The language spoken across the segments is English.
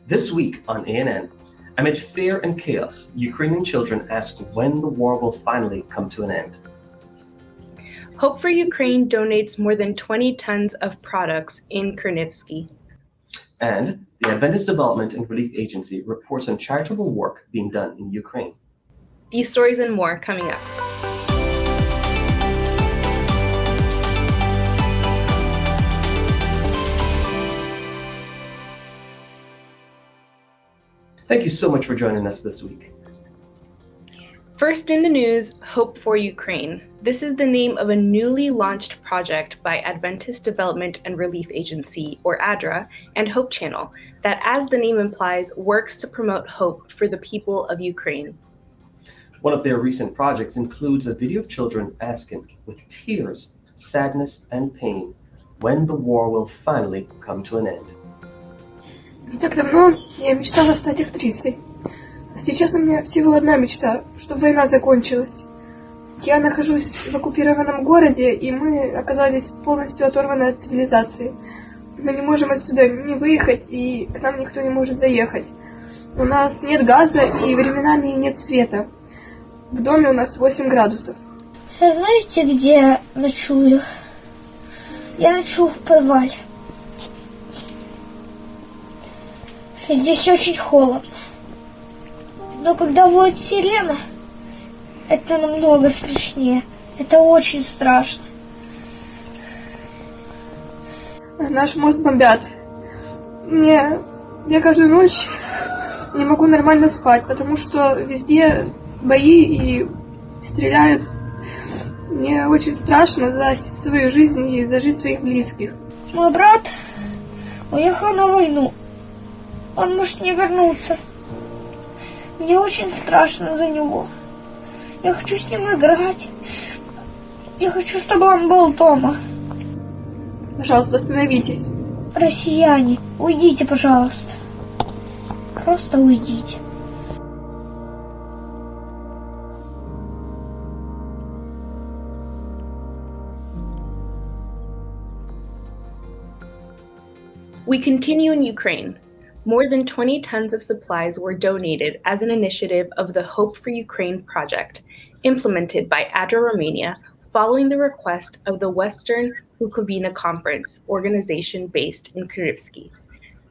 This week on ANN, amid fear and chaos, Ukrainian children ask when the war will finally come to an end. Hope for Ukraine donates more than 20 tons of products in Kernivsky. And the Adventist Development and Relief Agency reports on charitable work being done in Ukraine. These stories and more coming up. Thank you so much for joining us this week. First in the news, Hope for Ukraine. This is the name of a newly launched project by Adventist Development and Relief Agency, or ADRA, and Hope Channel, that, as the name implies, works to promote hope for the people of Ukraine. One of their recent projects includes a video of children asking, with tears, sadness, and pain, when the war will finally come to an end. Не так давно я мечтала стать актрисой. А сейчас у меня всего одна мечта, чтобы война закончилась. Я нахожусь в оккупированном городе, и мы оказались полностью оторваны от цивилизации. Мы не можем отсюда не выехать, и к нам никто не может заехать. У нас нет газа, и временами нет света. В доме у нас 8 градусов. Знаете, где я ночую? Я ночую в подвале. Здесь очень холодно. Но когда воет сирена, это намного страшнее. Это очень страшно. Наш мост бомбят. Я каждую ночь не могу нормально спать, потому что везде бои и стреляют. Мне очень страшно за свою жизнь и за жизнь своих близких. Мой брат уехал на войну. Он может не вернуться. Мне очень страшно за него. Я хочу с ним играть. Я хочу, чтобы он был дома. Пожалуйста, остановитесь. Россияне, уйдите, пожалуйста. Просто уйдите. We continue in Ukraine. More than 20 tons of supplies were donated as an initiative of the Hope for Ukraine project, implemented by ADRA Romania following the request of the Western Bukovina Conference organization based in Kernivsky.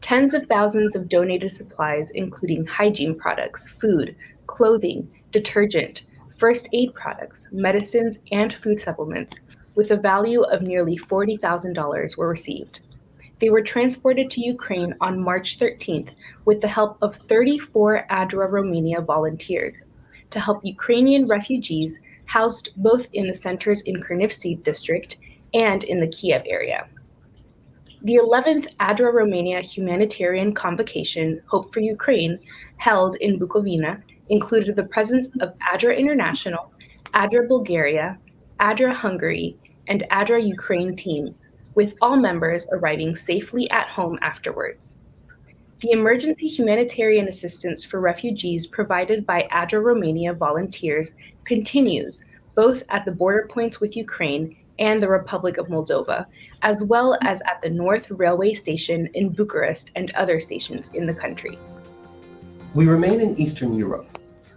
Tens of thousands of donated supplies, including hygiene products, food, clothing, detergent, first aid products, medicines, and food supplements, with a value of nearly $40,000 were received. They were transported to Ukraine on March 13th with the help of 34 ADRA Romania volunteers to help Ukrainian refugees housed both in the centers in Kernivsky district and in the Kiev area. The 11th ADRA Romania Humanitarian Convocation, Hope for Ukraine, held in Bukovina, included the presence of ADRA International, ADRA Bulgaria, ADRA Hungary, and ADRA Ukraine teams, with all members arriving safely at home afterwards. The emergency humanitarian assistance for refugees provided by ADRA Romania volunteers continues both at the border points with Ukraine and the Republic of Moldova, as well as at the North Railway Station in Bucharest and other stations in the country. We remain in Eastern Europe.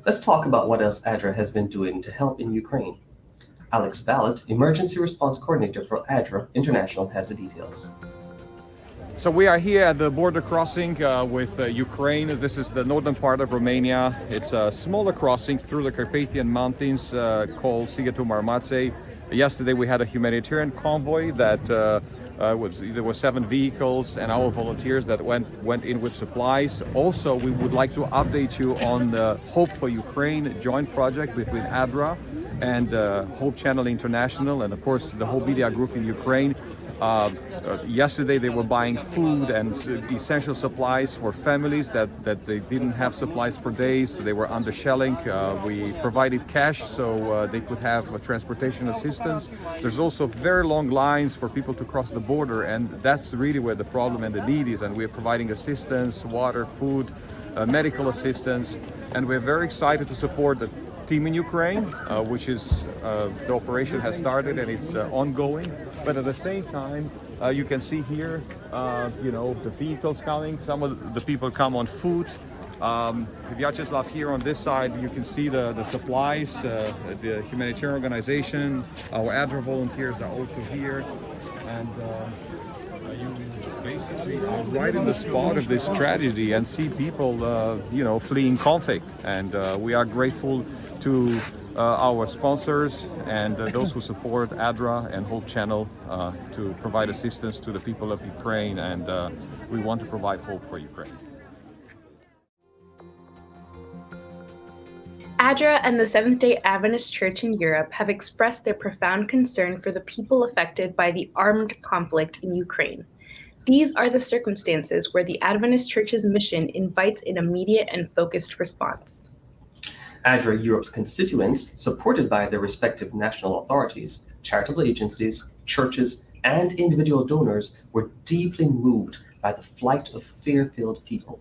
Let's talk about what else ADRA has been doing to help in Ukraine. Alex Ballot, Emergency Response Coordinator for ADRA International, has the details. So we are here at the border crossing with Ukraine. This is the northern part of Romania. It's a smaller crossing through the Carpathian Mountains called Sighetul Marmației. Yesterday we had a humanitarian convoy that there were 7 vehicles and our volunteers that went in with supplies. Also, we would like to update you on the Hope for Ukraine joint project between ADRA and Hope Channel International, and of course the whole media group in Ukraine. Yesterday they were buying food and essential supplies for families that they didn't have supplies for days. They were under shelling. We provided cash so they could have transportation assistance. There's also very long lines for people to cross the border, and that's really where the problem and the need is, and we're providing assistance, water, food, medical assistance, and we're very excited to support the team in Ukraine, which is the operation has started and it's ongoing. But at the same time, You can see here, the vehicles coming. Some of the people come on foot. Vyacheslav, here on this side, you can see the supplies, the humanitarian organization. Our ADRA volunteers are also here. And you basically are right in the spot of this tragedy and see people, fleeing conflict. And we are grateful to our sponsors and those who support ADRA and Hope Channel to provide assistance to the people of Ukraine. And we want to provide hope for Ukraine. ADRA and the Seventh-day Adventist Church in Europe have expressed their profound concern for the people affected by the armed conflict in Ukraine. These are the circumstances where the Adventist Church's mission invites an immediate and focused response. ADRA Europe's constituents, supported by their respective national authorities, charitable agencies, churches, and individual donors, were deeply moved by the flight of fear-filled people.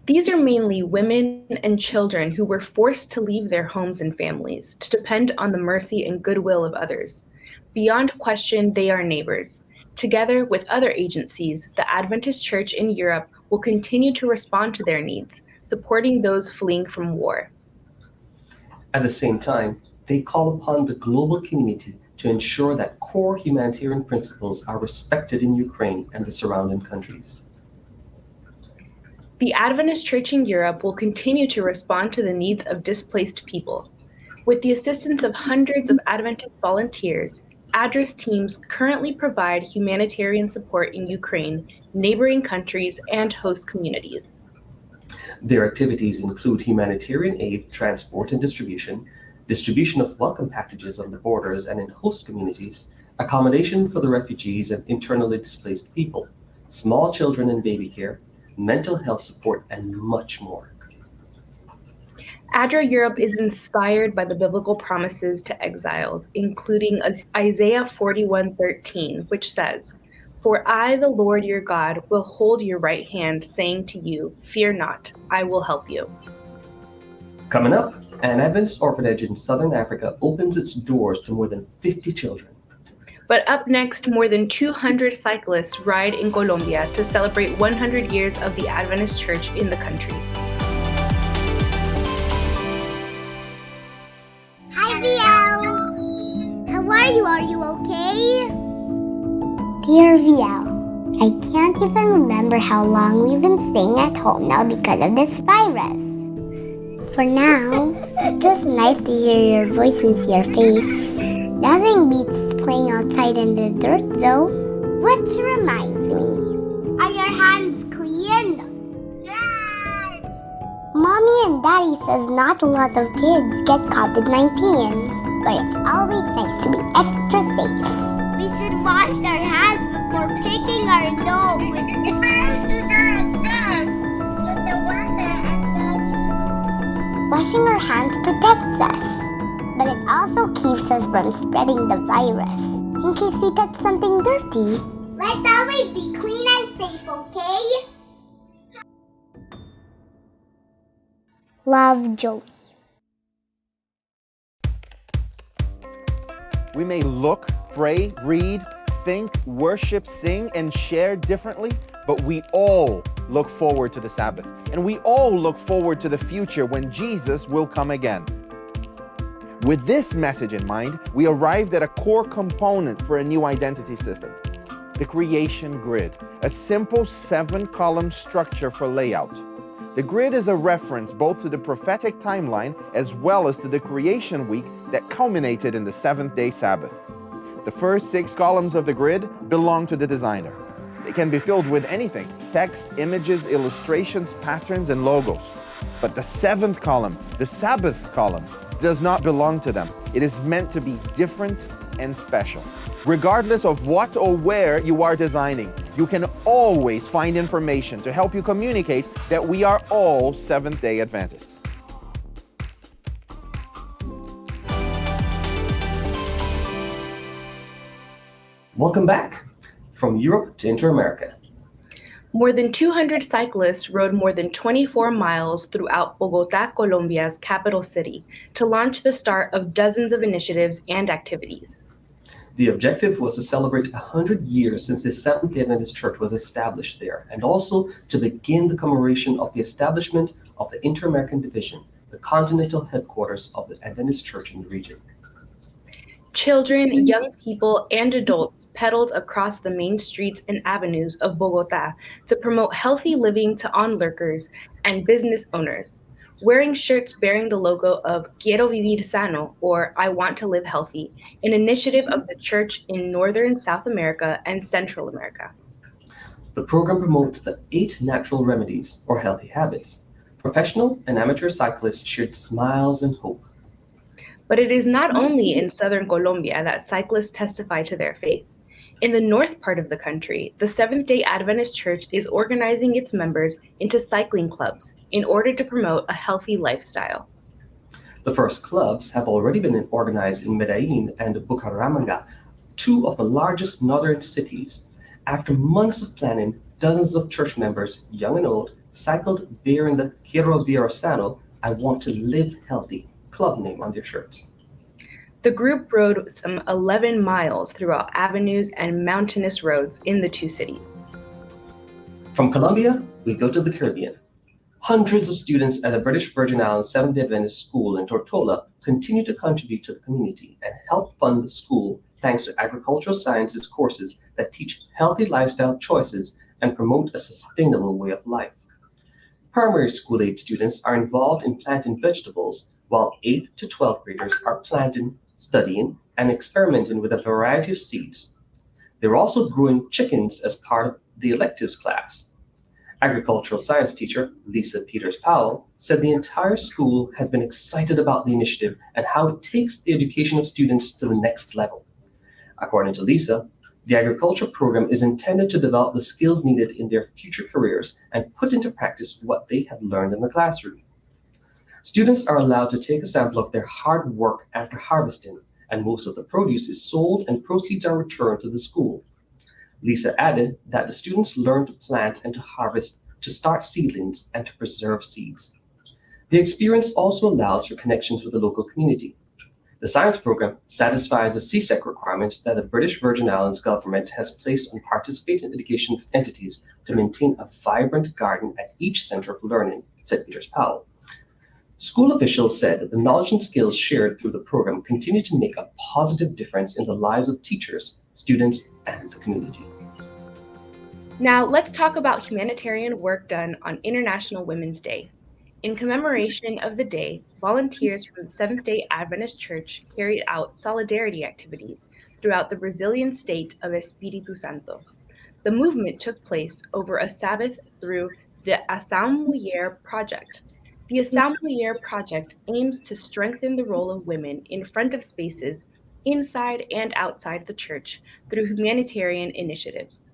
These are mainly women and children who were forced to leave their homes and families to depend on the mercy and goodwill of others. Beyond question, they are neighbors. Together with other agencies, the Adventist Church in Europe will continue to respond to their needs, supporting those fleeing from war. At the same time, they call upon the global community to ensure that core humanitarian principles are respected in Ukraine and the surrounding countries. The Adventist Church in Europe will continue to respond to the needs of displaced people. With the assistance of hundreds of Adventist volunteers, ADRA's teams currently provide humanitarian support in Ukraine, neighboring countries, and host communities. Their activities include humanitarian aid, transport and distribution of welcome packages on the borders and in host communities, accommodation for the refugees and internally displaced people, small children and baby care, mental health support, and much more. ADRA Europe is inspired by the biblical promises to exiles, including Isaiah 41:13, which says, "For I, the Lord your God, will hold your right hand, saying to you, fear not, I will help you." Coming up, an Adventist orphanage in Southern Africa opens its doors to more than 50 children. But up next, more than 200 cyclists ride in Colombia to celebrate 100 years of the Adventist Church in the country. Hi, VL. How are you? Are you okay? Dear VL, I can't even remember how long we've been staying at home now because of this virus. For now, it's just nice to hear your voice and see your face. Nothing beats playing outside in the dirt though. Which reminds me, are your hands clean? Yes! Mommy and Daddy says not a lot of kids get COVID-19, but it's always nice to be extra safe. We should wash our hands before picking our nose. Washing our hands protects us. But it also keeps us from spreading the virus, in case we touch something dirty. Let's always be clean and safe, okay? Love, Joey. We may look, pray, read, think, worship, sing, and share differently, but we all look forward to the Sabbath. And we all look forward to the future when Jesus will come again. With this message in mind, we arrived at a core component for a new identity system, the creation grid, a simple 7-column structure for layout. The grid is a reference both to the prophetic timeline as well as to the creation week that culminated in the 7th-day Sabbath. The first 6 columns of the grid belong to the designer. They can be filled with anything: text, images, illustrations, patterns, and logos. But the 7th column, the Sabbath column, does not belong to them. It is meant to be different and special. Regardless of what or where you are designing, you can always find information to help you communicate that we are all Seventh-day Adventists. Welcome back from Europe to Inter-America. More than 200 cyclists rode more than 24 miles throughout Bogotá, Colombia's capital city, to launch the start of dozens of initiatives and activities. The objective was to celebrate 100 years since the Seventh-day Adventist Church was established there, and also to begin the commemoration of the establishment of the Inter-American Division, the continental headquarters of the Adventist Church in the region. Children, young people, and adults pedaled across the main streets and avenues of Bogota to promote healthy living to onlookers and business owners, wearing shirts bearing the logo of Quiero Vivir Sano, or I Want to Live Healthy, an initiative of the church in Northern South America and Central America. The program promotes the 8 natural remedies, or healthy habits. Professional and amateur cyclists shared smiles and hope. But it is not only in southern Colombia that cyclists testify to their faith. In the north part of the country, the Seventh-day Adventist Church is organizing its members into cycling clubs in order to promote a healthy lifestyle. The first clubs have already been organized in Medellin and Bucaramanga, 2 of the largest northern cities. After months of planning, dozens of church members, young and old, cycled bearing the Quiero Vivir Sano, I Want to Live Healthy club name on their shirts. The group rode some 11 miles throughout avenues and mountainous roads in the 2 cities. From Colombia, we go to the Caribbean. Hundreds of students at the British Virgin Islands Seventh-day Adventist School in Tortola continue to contribute to the community and help fund the school thanks to agricultural sciences courses that teach healthy lifestyle choices and promote a sustainable way of life. Primary school age students are involved in planting vegetables, while 8th to 12th graders are planting, studying, and experimenting with a variety of seeds. They're also growing chickens as part of the electives class. Agricultural science teacher Lisa Peters-Powell said the entire school had been excited about the initiative and how it takes the education of students to the next level. According to Lisa, the agriculture program is intended to develop the skills needed in their future careers and put into practice what they have learned in the classroom. Students are allowed to take a sample of their hard work after harvesting, and most of the produce is sold and proceeds are returned to the school. Lisa added that the students learn to plant and to harvest, to start seedlings, and to preserve seeds. The experience also allows for connections with the local community. The science program satisfies the CSEC requirements that the British Virgin Islands government has placed on participating education entities to maintain a vibrant garden at each center of learning, said Peters-Powell. School officials said that the knowledge and skills shared through the program continue to make a positive difference in the lives of teachers, students, and the community. Now let's talk about humanitarian work done on International Women's Day. In commemoration of the day, volunteers from the Seventh-day Adventist Church carried out solidarity activities throughout the Brazilian state of Espírito Santo. The movement took place over a Sabbath through the Ação Mulher Project. The Ação Mulher Project aims to strengthen the role of women in front of spaces inside and outside the church through humanitarian initiatives.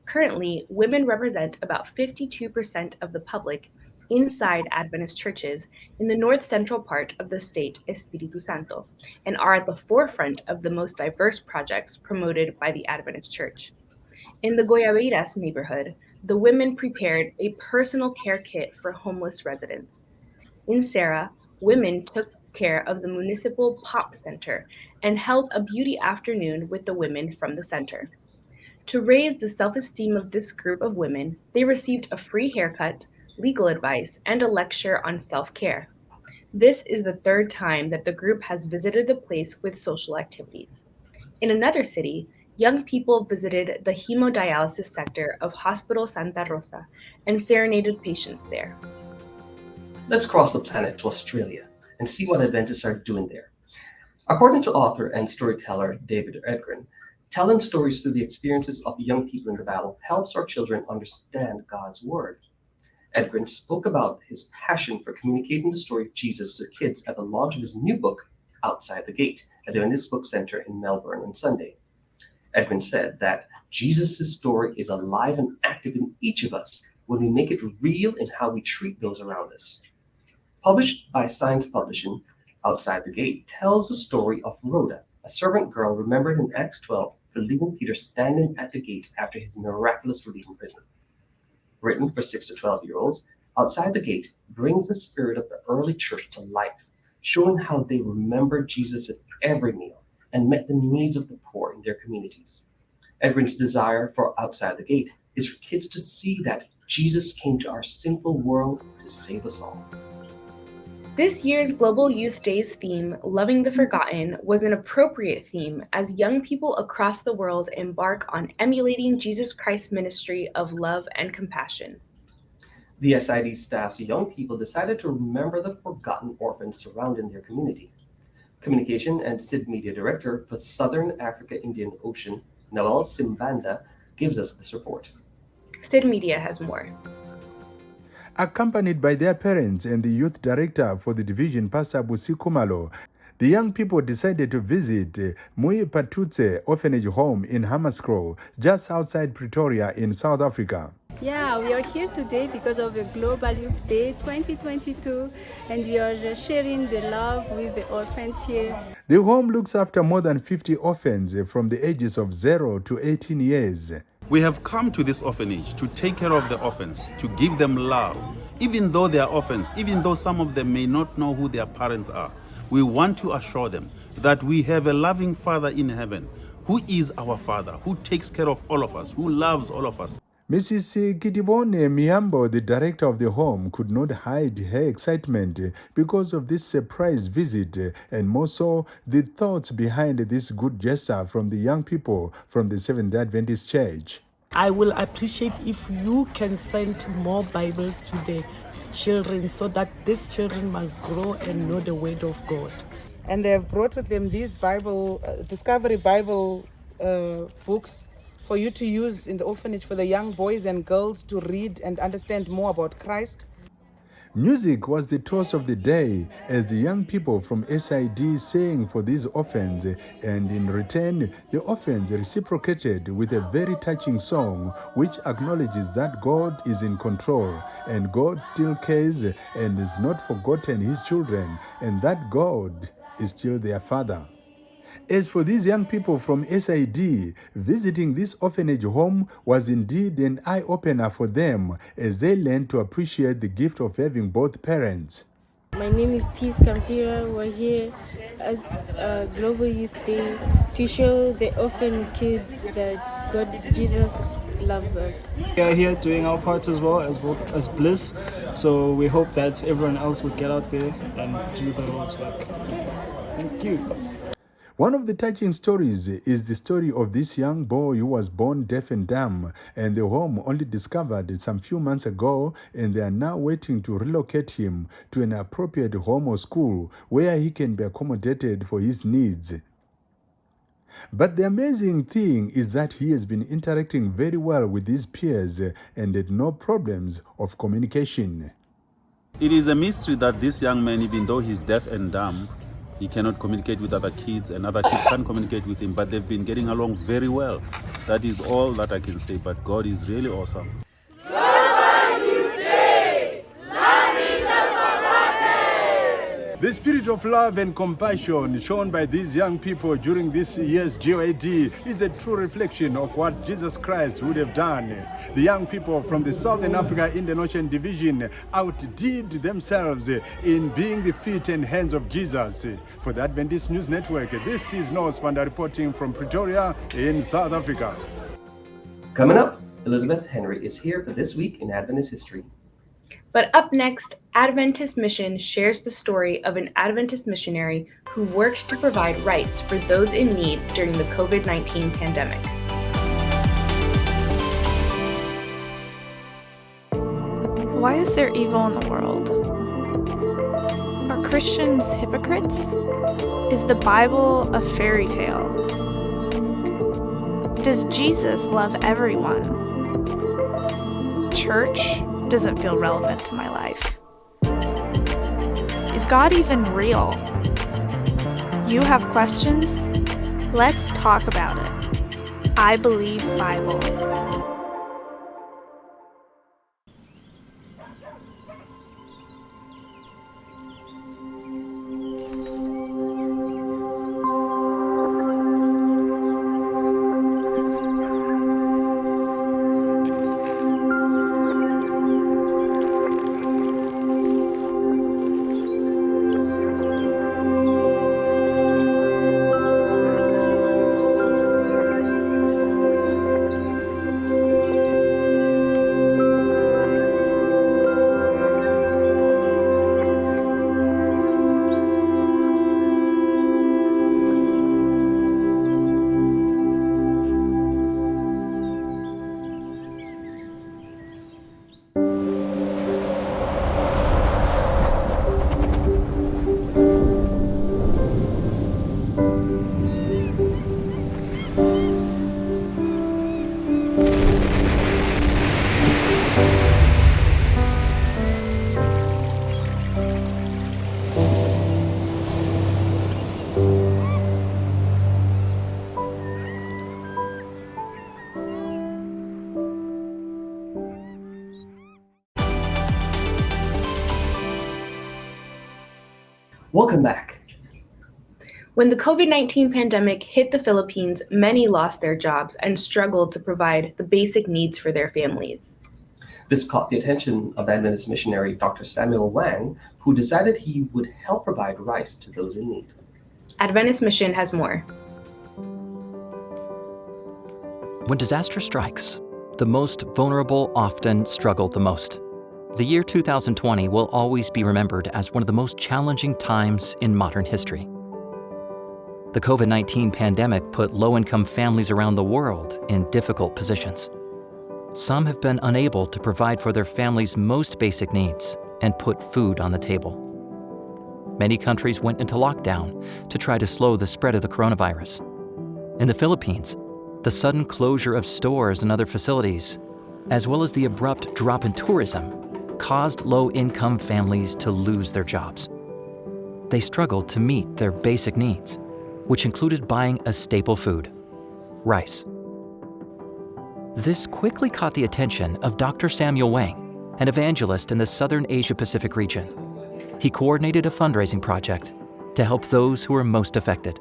Currently, women represent about 52% of the public inside Adventist churches in the north-central part of the state Espírito Santo, and are at the forefront of the most diverse projects promoted by the Adventist Church. In the Goiabeiras neighborhood, the women prepared a personal care kit for homeless residents. In Serra, women took care of the municipal pop center and held a beauty afternoon with the women from the center. To raise the self-esteem of this group of women, they received a free haircut, legal advice, and a lecture on self-care. This is the 3rd time that the group has visited the place with social activities. In another city, young people visited the hemodialysis sector of Hospital Santa Rosa and serenaded patients there. Let's cross the planet to Australia and see what Adventists are doing there. According to author and storyteller David Edgren, telling stories through the experiences of young people in the battle helps our children understand God's word. Edgren spoke about his passion for communicating the story of Jesus to kids at the launch of his new book, Outside the Gate, at the Adventist Book Center in Melbourne on Sunday. Edgren said that Jesus' story is alive and active in each of us when we make it real in how we treat those around us. Published by Science Publishing, Outside the Gate tells the story of Rhoda, a servant girl remembered in Acts 12 for leaving Peter standing at the gate after his miraculous release from prison. Written for 6 to 12-year-olds, Outside the Gate brings the spirit of the early church to life, showing how they remembered Jesus at every meal and met the needs of the poor in their communities. Edwin's desire for Outside the Gate is for kids to see that Jesus came to our sinful world to save us all. This year's Global Youth Day's theme, Loving the Forgotten, was an appropriate theme as young people across the world embark on emulating Jesus Christ's ministry of love and compassion. The SID staff's young people decided to remember the forgotten orphans surrounding their community. Communication and SID Media Director for Southern Africa Indian Ocean, Noel Simbanda, gives us this report. SID Media has more. Accompanied by their parents and the youth director for the division, Pastor Busi Kumalo, the young people decided to visit Mui Patutse Orphanage Home in Hammarskraal, just outside Pretoria in South Africa. Yeah, we are here today because of the Global Youth Day 2022, and we are sharing the love with the orphans here. The home looks after more than 50 orphans from the ages of 0 to 18 years. We have come to this orphanage to take care of the orphans, to give them love. Even though they are orphans, even though some of them may not know who their parents are, we want to assure them that we have a loving Father in heaven, who is our Father, who takes care of all of us, who loves all of us. Mrs. Gidibone Miambo, the director of the home, could not hide her excitement because of this surprise visit, and more so the thoughts behind this good gesture from the young people from the Seventh-day Adventist Church. I will appreciate if you can send more Bibles to the children so that these children must grow and know the word of God. And they have brought with them these Discovery Bible books for you to use in the orphanage for the young boys and girls to read and understand more about Christ. Music was the toast of the day as the young people from SID sang for these orphans, and in return, the orphans reciprocated with a very touching song which acknowledges that God is in control and God still cares and has not forgotten his children, and that God is still their Father. As for these young people from SID, visiting this orphanage home was indeed an eye-opener for them as they learned to appreciate the gift of having both parents. My name is Peace Campira. We're here at Global Youth Day to show the orphan kids that God, Jesus, loves us. We are here doing our part as well as Bliss, so we hope that everyone else would get out there and do the Lord's work. Thank you. One of the touching stories is the story of this young boy who was born deaf and dumb, and the home only discovered some few months ago, and they are now waiting to relocate him to an appropriate home or school where he can be accommodated for his needs. But the amazing thing is that he has been interacting very well with his peers and had no problems of communication. It is a mystery that this young man, even though he's deaf and dumb, he cannot communicate with other kids and other kids can't communicate with him, but they've been getting along very well. That is all that I can say, but God is really awesome. The spirit of love and compassion shown by these young people during this year's GOAD is a true reflection of what Jesus Christ would have done. The young people from the Southern Africa Indian Ocean Division outdid themselves in being the feet and hands of Jesus. For the Adventist News Network, this is Noah Spanda reporting from Pretoria in South Africa. Coming up, Elizabeth Henry is here for This Week in Adventist History. But up next, Adventist Mission shares the story of an Adventist missionary who works to provide rice for those in need during the COVID-19 pandemic. Why is there evil in the world? Are Christians hypocrites? Is the Bible a fairy tale? Does Jesus love everyone? Church doesn't feel relevant to my life. Is God even real? You have questions? Let's talk about it. I Believe Bible. Welcome back. When the COVID-19 pandemic hit the Philippines, many lost their jobs and struggled to provide the basic needs for their families. This caught the attention of Adventist missionary Dr. Samuel Wang, who decided he would help provide rice to those in need. Adventist Mission has more. When disaster strikes, the most vulnerable often struggle the most. The year 2020 will always be remembered as one of the most challenging times in modern history. The COVID-19 pandemic put low-income families around the world in difficult positions. Some have been unable to provide for their families' most basic needs and put food on the table. Many countries went into lockdown to try to slow the spread of the coronavirus. In the Philippines, the sudden closure of stores and other facilities, as well as the abrupt drop in tourism, caused low-income families to lose their jobs. They struggled to meet their basic needs, which included buying a staple food, rice. This quickly caught the attention of Dr. Samuel Wang, an evangelist in the Southern Asia-Pacific region. He coordinated a fundraising project to help those who were most affected.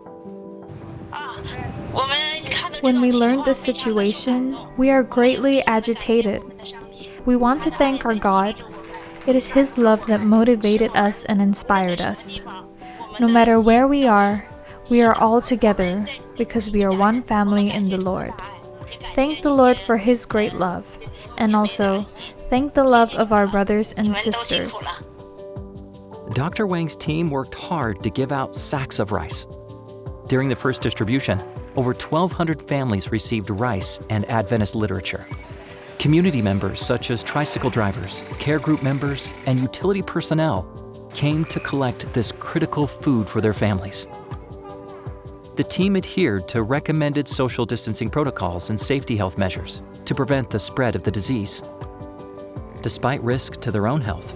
When we learned this situation, we are greatly agitated. We want to thank our God. It is His love that motivated us and inspired us. No matter where we are all together because we are one family in the Lord. Thank the Lord for His great love, and also thank the love of our brothers and sisters. Dr. Wang's team worked hard to give out sacks of rice. During the first distribution, over 1,200 families received rice and Adventist literature. Community members such as tricycle drivers, care group members, and utility personnel came to collect this critical food for their families. The team adhered to recommended social distancing protocols and safety health measures to prevent the spread of the disease. Despite risk to their own health,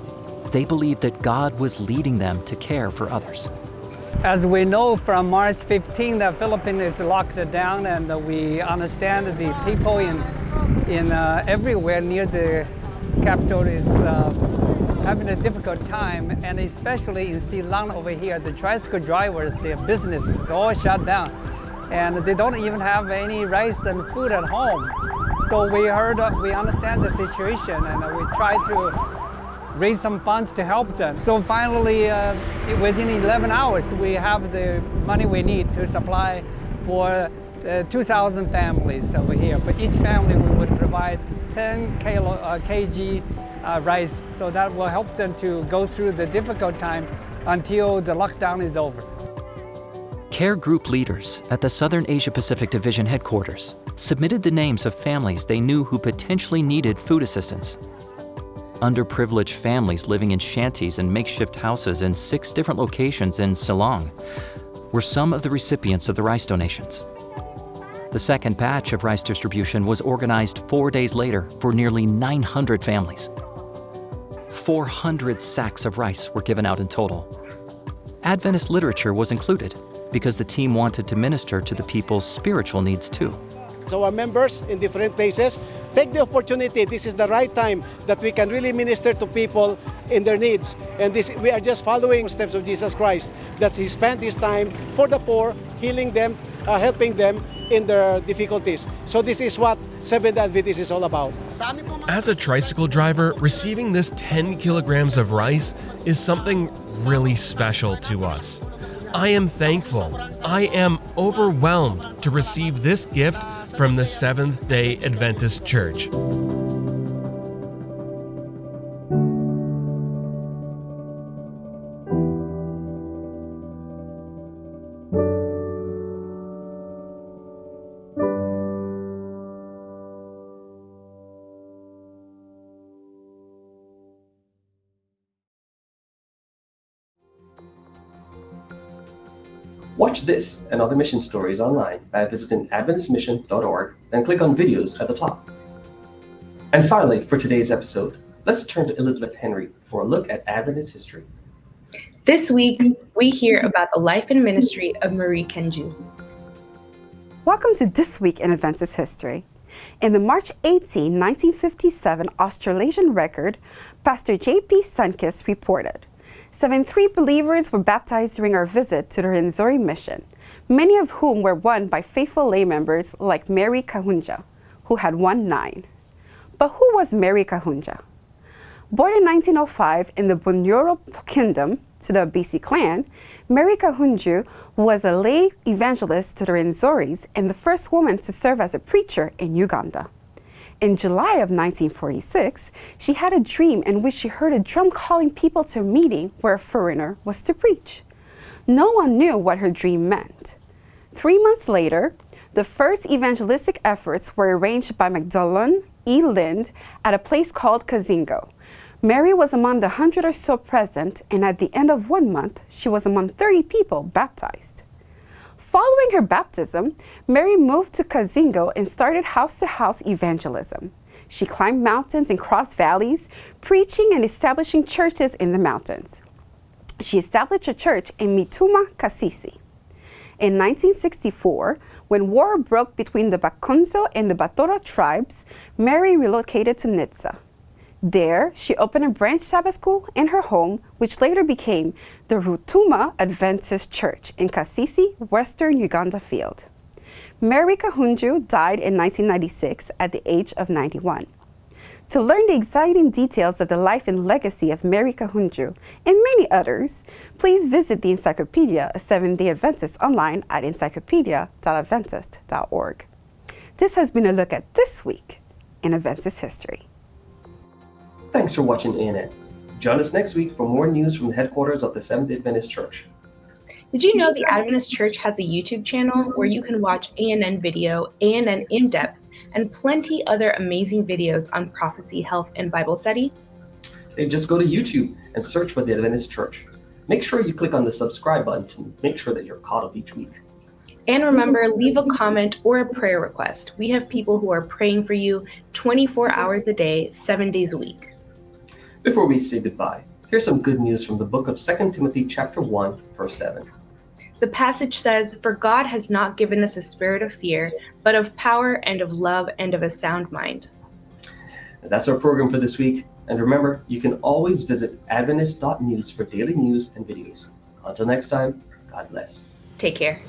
they believed that God was leading them to care for others. As we know, from March 15, the Philippines is locked down, and we understand that the people in everywhere near the capital is having a difficult time, and especially in Silang over here, the tricycle drivers, their business is all shut down, and they don't even have any rice and food at home. So we understand the situation, and we try to raise some funds to help them. So finally, within 11 hours, we have the money we need to supply for 2,000 families over here. For each family, we would provide 10 kg rice, so that will help them to go through the difficult time until the lockdown is over. Care group leaders at the Southern Asia-Pacific Division headquarters submitted the names of families they knew who potentially needed food assistance. Underprivileged families living in shanties and makeshift houses in 6 different locations in Silang were some of the recipients of the rice donations. The second batch of rice distribution was organized 4 days later for nearly 900 families. 400 sacks of rice were given out in total. Adventist literature was included because the team wanted to minister to the people's spiritual needs too. So our members in different places, take the opportunity. This is the right time that we can really minister to people in their needs. And we are just following the steps of Jesus Christ, that He spent His time for the poor, healing them, helping them in their difficulties. So this is what Seventh-day Adventist is all about. As a tricycle driver, receiving this 10 kilograms of rice is something really special to us. I am thankful. I am overwhelmed to receive this gift from the Seventh-day Adventist Church. Watch this and other mission stories online by visiting adventistmission.org and click on videos at the top. And finally, for today's episode, let's turn to Elizabeth Henry for a look at Adventist history. This week, we hear about the life and ministry of Marie Kenju. Welcome to This Week in Adventist History. In the March 18, 1957 Australasian record, Pastor J.P. Sunkist reported, 73 believers were baptized during our visit to the Rwenzori mission, many of whom were won by faithful lay members like Mary Kahunja, who had won 9. But who was Mary Kahunja? Born in 1905 in the Bunyoro Kingdom to the BC clan, Mary Kahunju was a lay evangelist to the Rwenzoris and the first woman to serve as a preacher in Uganda. In July of 1946, she had a dream in which she heard a drum calling people to a meeting where a foreigner was to preach. No one knew what her dream meant. 3 months later, the first evangelistic efforts were arranged by Magdalene E. Lind at a place called Kazingo. Mary was among the 100 or so present, and at the end of 1 month, she was among 30 people baptized. Following her baptism, Mary moved to Kazingo and started house-to-house evangelism. She climbed mountains and crossed valleys, preaching and establishing churches in the mountains. She established a church in Mituma, Kasisi. In 1964, when war broke between the Bakunzo and the Batora tribes, Mary relocated to Nitsa. There, she opened a branch Sabbath school in her home, which later became the Rutuma Adventist Church in Kasisi, Western Uganda Field. Mary Kahunju died in 1996 at the age of 91. To learn the exciting details of the life and legacy of Mary Kahunju and many others, please visit the Encyclopedia of Seventh-day Adventists online at encyclopedia.adventist.org. This has been a look at this week in Adventist history. Thanks for watching ANN. Join us next week for more news from the headquarters of the Seventh-day Adventist Church. Did you know the Adventist Church has a YouTube channel where you can watch ANN video, ANN in-depth, and plenty other amazing videos on prophecy, health, and Bible study? Hey, just go to YouTube and search for the Adventist Church. Make sure you click on the subscribe button to make sure that you're caught up each week. And remember, leave a comment or a prayer request. We have people who are praying for you 24 hours a day, 7 days a week. Before we say goodbye, here's some good news from the book of 2 Timothy chapter 1, verse 7. The passage says, "For God has not given us a spirit of fear, but of power and of love and of a sound mind." And that's our program for this week. And remember, you can always visit adventist.news for daily news and videos. Until next time, God bless. Take care.